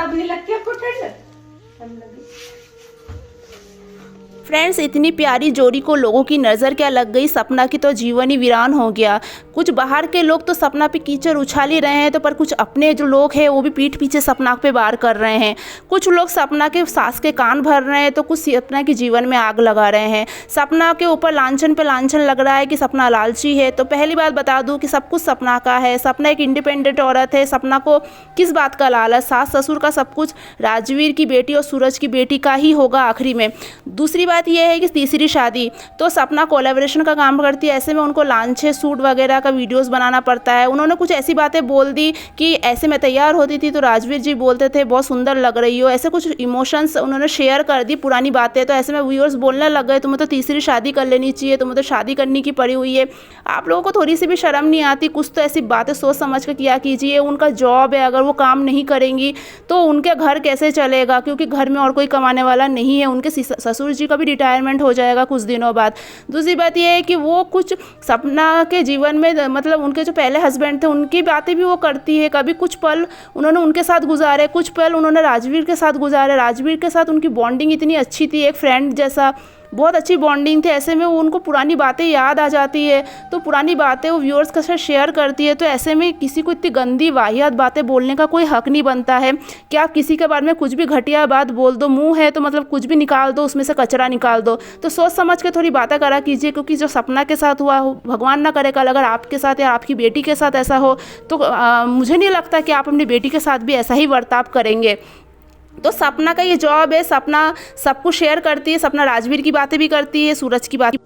तब नहीं लगती आपको ठंड? ठंड लगी। फ्रेंड्स, इतनी प्यारी जोड़ी को लोगों की नज़र क्या लग गई, सपना की तो जीवन ही वीरान हो गया। कुछ बाहर के लोग तो सपना पे कीचड़ उछाल ही रहे हैं, तो पर कुछ अपने जो लोग हैं वो भी पीठ पीछे सपना पे वार कर रहे हैं। कुछ लोग सपना के सास के कान भर रहे हैं, तो कुछ सपना के जीवन में आग लगा रहे हैं। सपना के ऊपर लांछन पे लांछन लग रहा है कि सपना लालची है। तो पहली बात बता दूँ कि सब कुछ सपना का है। सपना एक इंडिपेंडेंट औरत है। सपना को किस बात का लालच, सास ससुर का सब कुछ राजवीर की बेटी और सूरज की बेटी का ही होगा आखिरी में। दूसरी बात यह है कि तीसरी शादी तो सपना कोलैबोरेशन का काम करती है, ऐसे में उनको लांछे सूट वगैरह का वीडियोस बनाना पड़ता है। उन्होंने कुछ ऐसी बातें बोल दी कि ऐसे में तैयार होती थी तो राजवीर जी बोलते थे बहुत सुंदर लग रही हो, ऐसे कुछ इमोशंस उन्होंने शेयर कर दी, पुरानी बातें। तो ऐसे में व्यूअर्स बोलने लग गए तुम्हें तो तीसरी शादी कर लेनी चाहिए, तुम्हें तो शादी करने की पड़ी हुई है, आप लोगों को थोड़ी सी भी शर्म नहीं आती? कुछ तो ऐसी बातें सोच समझ कर किया कीजिए। उनका जॉब है, अगर वो काम नहीं करेंगी तो उनके घर कैसे चलेगा, क्योंकि घर में और कोई कमाने वाला नहीं है। उनके ससुर जी का भी रिटायरमेंट हो जाएगा कुछ दिनों बाद। दूसरी बात यह है कि वो कुछ सपना के जीवन में मतलब उनके जो पहले हस्बैंड थे उनकी बातें भी वो करती है। कभी कुछ पल उन्होंने उनके साथ गुजारे, कुछ पल उन्होंने राजवीर के साथ गुजारे। राजवीर के साथ उनकी बॉन्डिंग इतनी अच्छी थी, एक फ्रेंड जैसा बहुत अच्छी बॉन्डिंग थी। ऐसे में उनको पुरानी बातें याद आ जाती है, तो पुरानी बातें वो व्यूअर्स के साथ शेयर करती है। तो ऐसे में किसी को इतनी गंदी वाहियात बातें बोलने का कोई हक नहीं बनता है कि आप किसी के बारे में कुछ भी घटिया बात बोल दो। मुंह है तो मतलब कुछ भी निकाल दो, उसमें से कचरा निकाल दो। तो सोच समझ के थोड़ी बातें करा कीजिए, क्योंकि जो सपना के साथ हुआ भगवान ना करे कल अगर आपके साथ या आपकी बेटी के साथ ऐसा हो तो मुझे नहीं लगता कि आप अपनी बेटी के साथ भी ऐसा ही बर्ताव करेंगे। तो सपना का ये जॉब है, सपना सब कुछ शेयर करती है। सपना राजवीर की बातें भी करती है, सूरज की बात